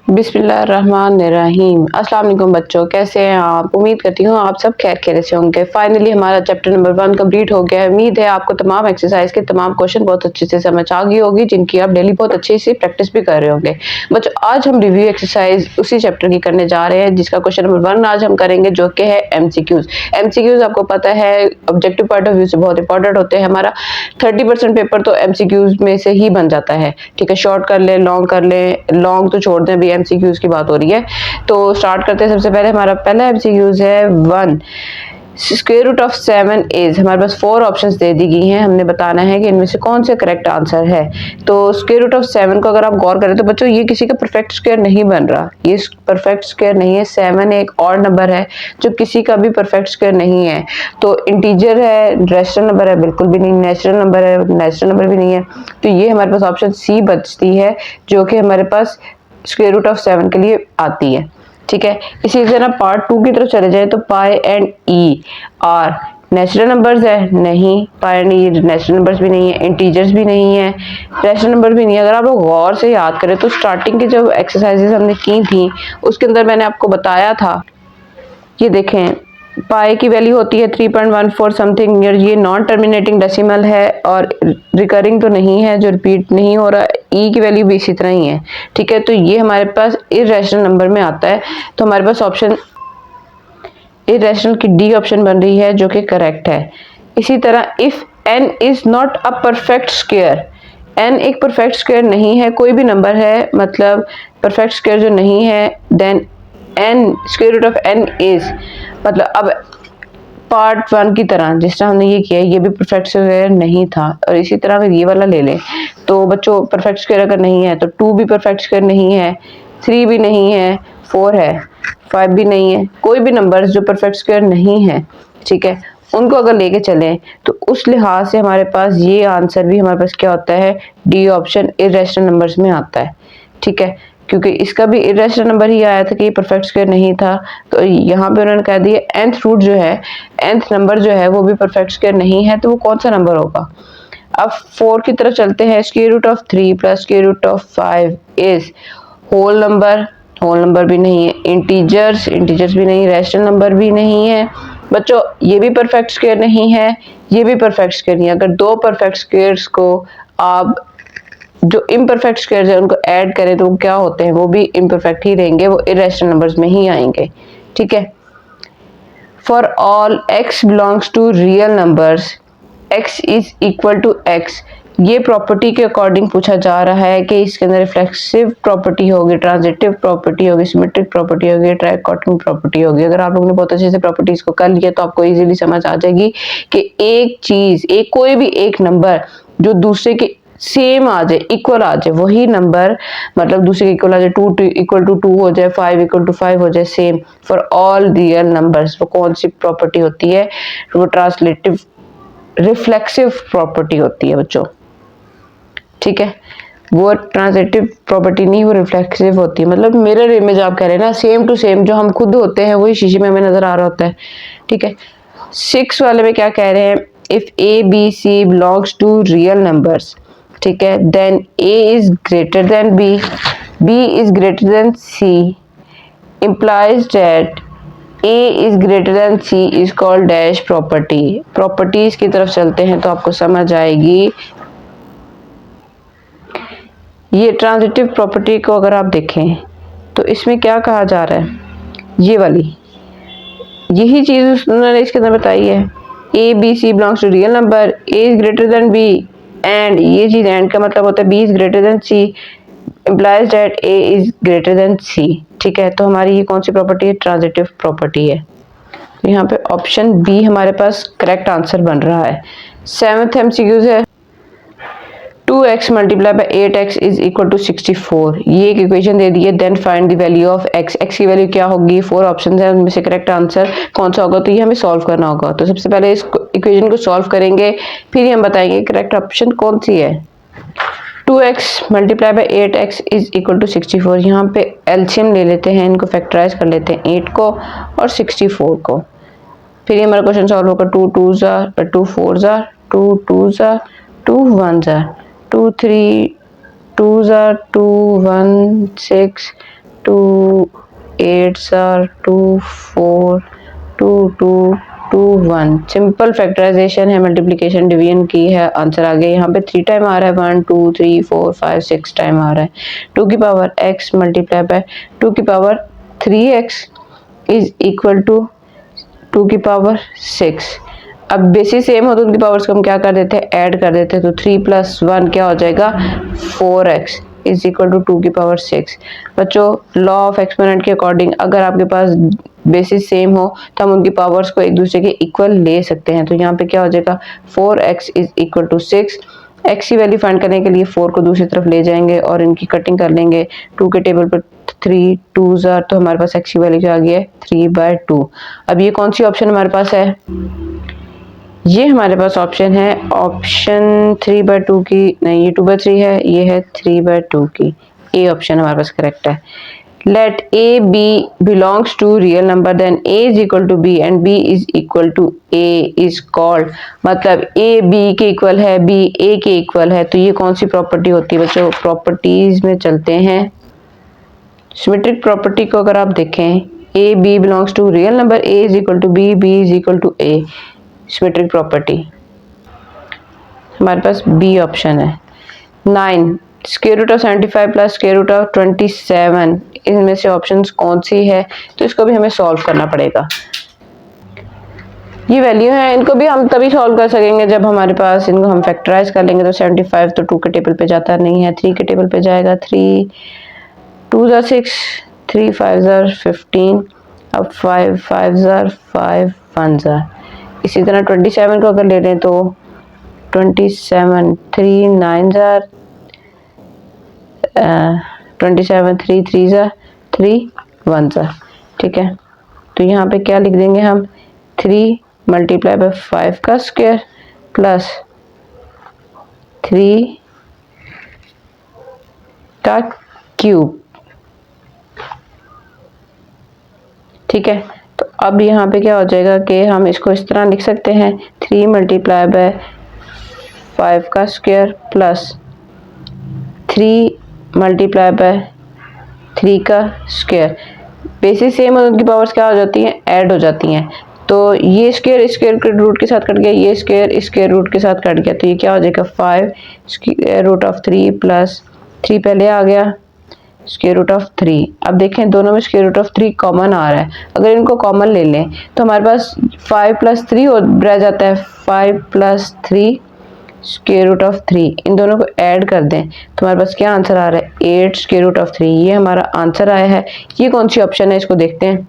बिस्मिल्लाहिर्रहमानिर्रहीम। अस्सलाम वालेकुम बच्चों, कैसे हैं आप? उम्मीद करती हूँ आप सब खैर खैरियत से होंगे। फाइनली हमारा चैप्टर नंबर 1 कंप्लीट हो गया है। उम्मीद है आपको तमाम एक्सरसाइज के तमाम क्वेश्चन बहुत अच्छे से समझ आ गई होगी, जिनकी आप डेली बहुत अच्छे से प्रैक्टिस भी कर रहे होंगे। बच्चों, आज हम रिव्यू एक्सरसाइज उसी चैप्टर की करने जा रहे हैं, जिसका क्वेश्चन नंबर 1 आज हम करेंगे, जो कि है एमसीक्यूज। एमसीक्यूज आपको पता है ऑब्जेक्टिव पॉइंट ऑफ व्यू से बहुत इंपॉर्टेंट होते हैं। हमारा 30% पेपर तो एमसीक्यूज में से ही बन जाता है। ठीक है, शॉर्ट कर ले, लॉन्ग कर ले, लॉन्ग तो छोड़ दें, अभी एमसीक्यूज की बात हो रही है। तो स्टार्ट करते हैं। सबसे पहले हमारा पहला एमसीक्यूज है 1 स्क्वायर रूट ऑफ 7 इज। हमारे पास 4 ऑप्शंस दे दी गई हैं, हमने बताना है कि इनमें से कौन से करेक्ट आंसर है। तो स्क्वायर रूट ऑफ 7 को अगर आप गौर करें तो बच्चों ये किसी का परफेक्ट स्क्वायर नहीं बन रहा, ये परफेक्ट स्क्वायर नहीं है। 7 एक और नंबर है जो किसी का भी परफेक्ट स्क्वायर नहीं है। तो इंटीजर है, रेशनल नंबर है, बिल्कुल भी नहीं। नेचुरल नंबर है, नेचुरल नंबर भी नहीं है। तो ये हमारे पास ऑप्शन सी बचती है, जो कि हमारे पास स्क्वायर रूट ऑफ 7 के लिए आती है। ठीक है, इसी तरह पार्ट 2 की तरफ चले जाए तो pi and e are natural numbers है, नहीं। Pi and e natural numbers भी नहीं है, इंटीजर्स भी नहीं है, रैशनल नंबर भी नहीं है। अगर आप लोग गौर से याद करें तो स्टार्टिंग की जो एक्सरसाइजेस हमने की थी उसके अंदर मैंने आपको बताया था, ये देखें, पाई की वैल्यू होती है 3.14 समथिंग। ये नॉन टर्मिनेटिंग डेसिमल है और रिकरिंग तो नहीं है, जो रिपीट नहीं हो रहा। ई की वैल्यू भी इसी तरह ही है। ठीक है, तो ये हमारे पास इर्रेशनल नंबर में आता है। तो हमारे पास ऑप्शन इर्रेशनल की डी ऑप्शन बन रही है, जो कि करेक्ट है। इसी तरह if n is not a perfect square, n एक परफेक्ट स्क्वायर नहीं है, कोई भी नंबर है मतलब परफेक्ट स्क्वायर जो नहीं है, then n square root of n is, मतलब अब पार्ट 1 की तरह जिस तरह हमने ये किया, ये भी परफेक्ट स्क्वायर नहीं था। और इसी तरह अगर ये वाला ले लें तो बच्चों परफेक्ट स्क्वायर अगर नहीं है तो 2 भी परफेक्ट स्क्वायर नहीं है, 3 भी नहीं है, 4 है, 5 भी नहीं है। कोई भी नंबर्स जो परफेक्ट स्क्वायर नहीं है, ठीक है, उनको अगर लेके चलें तो उस लिहाज से हमारे पास ये आंसर भी हमारे पास क्या होता है, डी ऑप्शन इर्रेशनल नंबर्स में आता है। ठीक है, क्योंकि इसका भी इर्रेशनल नंबर ही आया था कि परफेक्ट स्क्वायर नहीं था। तो यहाँ पे उन्होंने कह दिया nth रूट जो है, nth नंबर जो है वो भी परफेक्ट स्क्वायर नहीं है, तो वो कौन सा नंबर होगा। अब 4 की तरफ चलते हैं। Square root of 3 plus square root of 5 is whole number, whole number भी नहीं है। इंटीजर्स भी नहीं, रैशनल नंबर भी नहीं है। बच्चों ये भी परफेक्ट स्क्वायर नहीं है, ये भी परफेक्ट स्क्वायर नहीं है। अगर दो परफेक्ट स्क्वायर्स को आप जो इम्परफेक्ट स्क्वायर्स है उनको ऐड करें तो वो क्या होते हैं, वो भी इम्परफेक्ट ही रहेंगे, वो इरेशनल नंबर्स में ही आएंगे। ठीक है, for all x belongs to real numbers x is equal to x, ये प्रॉपर्टी के अकॉर्डिंग पूछा जा रहा है कि इसके अंदर रिफ्लेक्सिव प्रॉपर्टी होगी, ट्रांजिटिव प्रॉपर्टी होगी, सिमेट्रिक प्रॉपर्टी होगी, ट्राइकोटमी प्रॉपर्टी होगी। अगर आप लोगों ने बहुत अच्छे से प्रॉपर्टीज को कर लिया तो आपको इजीली समझ आ जाएगी कि एक चीज, एक कोई भी एक नंबर जो दूसरे के सेम आ जाए, इक्वल आ जाए, वही नंबर मतलब दूसरे के इक्वल आ जाए, 2 इक्वल टू 2 हो जाए, 5 इक्वल टू 5 हो जाए, same for all real numbers, वो कौन सी प्रॉपर्टी होती है, वो ट्रांसलेटिव रिफ्लेक्सिव प्रॉपर्टी होती है बच्चों। ठीक है, वो ट्रांजिटिव प्रॉपर्टी नहीं, वो रिफ्लेक्सिव होती है। मतलब मिरर इमेज आप कह रहे हैं ना, सेम टू सेम जो हम खुद होते हैं वही शीशे में हमें नजर आ रहा होता है। ठीक है, 6 वाले में क्या कह रहे हैं, if A B C belongs to real numbers, ठीक है, then a is greater than b, b is greater than c, implies that a is greater than c is called dash property। Properties की तरफ चलते हैं तो आपको समझ आएगी। ये ट्रांजिटिव प्रॉपर्टी को अगर आप देखें तो इसमें क्या कहा जा रहा है, ये वाली यही चीज उन्होंने इसके अंदर बताई है, a b c belongs to real number, a is greater than b, and ये चीज एंड का मतलब होता है b is greater than c, implies that a is greater than c। ठीक है, तो हमारी ये कौन सी प्रॉपर्टी है, ट्रांजिटिव प्रॉपर्टी है। तो यहाँ पे ऑप्शन बी हमारे पास करेक्ट आंसर बन रहा है। 7th एमसीक्यू है 2x multiply by 8x is equal to 64। ये एक इक्वेशन दे दी है, then find the value of x। x की वैल्यू क्या होगी, 4 ऑप्शंस हैं, उनमें से करेक्ट आंसर कौन सा होगा, तो ये हमें सॉल्व करना होगा। तो सबसे पहले इस इक्वेशन को सॉल्व करेंगे, फिर ही हम बताएंगे करेक्ट ऑप्शन कौन सी है। 2x multiply by 8x is equal to 64। यहाँ पे एलसीएम ले लेते हैं, इनको फैक्टराइज कर लेते हैं, 8 को और 64 को। फिर ये हमारा क्वेश्चन सॉल्व होगा, 2 2s are 2 4s are 2 2s are 2 1s are 2 3 2s are 2 1 6 2 8s are 2 4 2 2 2 1। Simple factorisation है, मल्टीप्लिकेशन डिवीजन की है, आंसर आ गया। यहाँ पे 3 टाइम आ रहा है, 1 2 3 4 5 6 टाइम आ रहा है। 2 की पावर x मल्टीप्लाई बाय 2 की power 3x is equal to 2 की पावर 6। अब बेसिस सेम हो तो उनकी पावर्स को हम क्या कर देते हैं, ऐड कर देते हैं। तो 3 + 1 क्या हो जाएगा, 4x इज इक्वल टू 2 की पावर 6। बच्चों लॉ ऑफ एक्सपोनेंट के अकॉर्डिंग अगर आपके पास बेसिस सेम हो तो हम उनकी पावर्स को एक दूसरे के इक्वल ले सकते हैं। तो यहाँ पे क्या हो जाएगा, 4x is equal to 6। x की वैल्यू फाइंड करने के लिए 4 को दूसरी तरफ ले जाएंगे और इनकी कटिंग कर लेंगे। 2 के टेबल पर 3 2s are, तो हमारे पास x की वैल्यू क्या आ गई है, 3/2। अब ये कौन सी ऑप्शन हमारे पास है, ये हमारे पास ऑप्शन है ऑप्शन 3/2 की, नहीं ये 2/3 है, ये है 3/2 की। ए ऑप्शन हमारे पास करेक्ट है। Let a b belongs to real number then a is equal to b and b is equal to a is called, मतलब a b के इक्वल है, b a के इक्वल है। तो ये कौन सी प्रॉपर्टी होती है बच्चों, प्रॉपर्टीज में चलते हैं। सिमेट्रिक प्रॉपर्टी को अगर आप देखें, a b belongs to real number, a is equal to b, b is equal to a, symmetric property हमारे पास बी ऑप्शन है। 9 square root of 75 plus square root of 27, इनमें से ऑप्शंस कौन सी है, तो इसको भी हमें सॉल्व करना पड़ेगा। ये वैल्यू है, इनको भी हम तभी सॉल्व कर सकेंगे जब हमारे पास इनको हम फैक्टराइज कर लेंगे। तो 75 तो 2 के टेबल पे जाता नहीं है, 3 के टेबल पे जाएगा। 3 2s are 6, 3 5s are 15, अब 5 5s are 5 1s are। इसी तरह 27 को अगर ले लें तो 27 3 9s are 27, 3 3s are 3 1s are, ठीक है। तो यहाँ पे क्या लिख देंगे हम, 3 मल्टीप्लाई बाय 5 का स्क्वायर प्लस 3 का क्यूब, ठीक है। तो अब यहाँ पे क्या हो जाएगा कि हम इसको इस तरह लिख सकते हैं, 3 मल्टीप्लाई बाय 5 का स्क्वायर प्लस 3 मल्टीप्लाई बाय 3 का स्क्वायर। बेसिस सेम और उनकी पावर्स क्या हो जाती हैं, ऐड हो जाती हैं। तो ये स्क्वायर इस स्क्वायर के रूट के साथ कट गया, ये स्क्वायर इस स्क्वायर रूट के साथ कट गया। तो ये क्या हो जाएगा, 5 स्क्वायर रूट ऑफ 3 प्लस 3 पहले आ गया स्क्वायर रूट ऑफ 3। अब देखें दोनों में स्क्वायर रूट ऑफ 3 कॉमन आ रहा है, अगर इनको कॉमन ले लें तो हमारे पास 5 + 3 रह जाता है। 5 + 3 स्क्वायर रूट ऑफ 3, इन दोनों को ऐड कर दें तो हमारे पास क्या आंसर आ रहा है, 8 स्क्वायर रूट ऑफ 3। ये हमारा आंसर आया है। ये कौन सी ऑप्शन है, इसको देखते हैं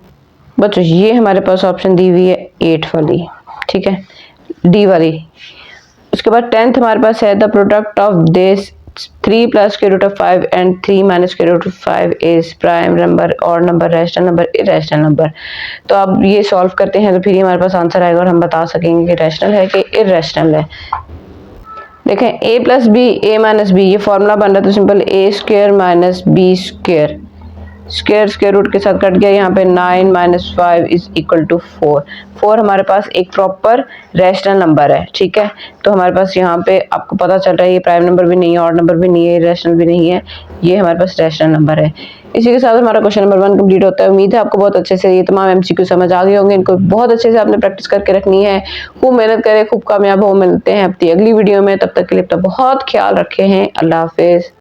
बच्चों। ये हमारे पास ऑप्शन दी हुई है 8 वाली, ठीक है, डी वाली। उसके बाद 10th हमारे पास है, the product of this 3 + square root of 5 and 3 - square root of 5 is prime number और number, rational number, irrational number. तो अब ये सॉल्व करते हैं तो फिर हमारे पास आंसर आएगा और हम बता सकेंगे कि रैशनल है कि इरेशनल है। देखें a + b a - b, ये फॉर्मूला बन रहा है। तो simple a² - b², square square root के साथ कट गया। यहाँ पे 9 - 5 इज इक्वल टू 4। 4 हमारे पास एक प्रॉपर रैशनल नंबर है, ठीक है। तो हमारे पास यहाँ पे आपको पता चल रहा है ये प्राइम नंबर भी नहीं है, ऑड नंबर भी नहीं है, रैशनल भी नहीं है, ये हमारे पास रैशनल नंबर है। इसी के साथ हमारा क्वेश्चन नंबर 1 कंप्लीट होता है। उम्मीद है आपको बहुत अच्छे से ये तमाम MCQ समझ आ गए होंगे। इनको बहुत अच्छे से आपने प्रैक्टिस करके रखनी है। खूब मेहनत करें, खूब कामयाब हो। मिलते हैं अपनी अगली वीडियो में, तब तक के लिए अपना बहुत ख्याल रखे हैं। अल्लाह हाफिज।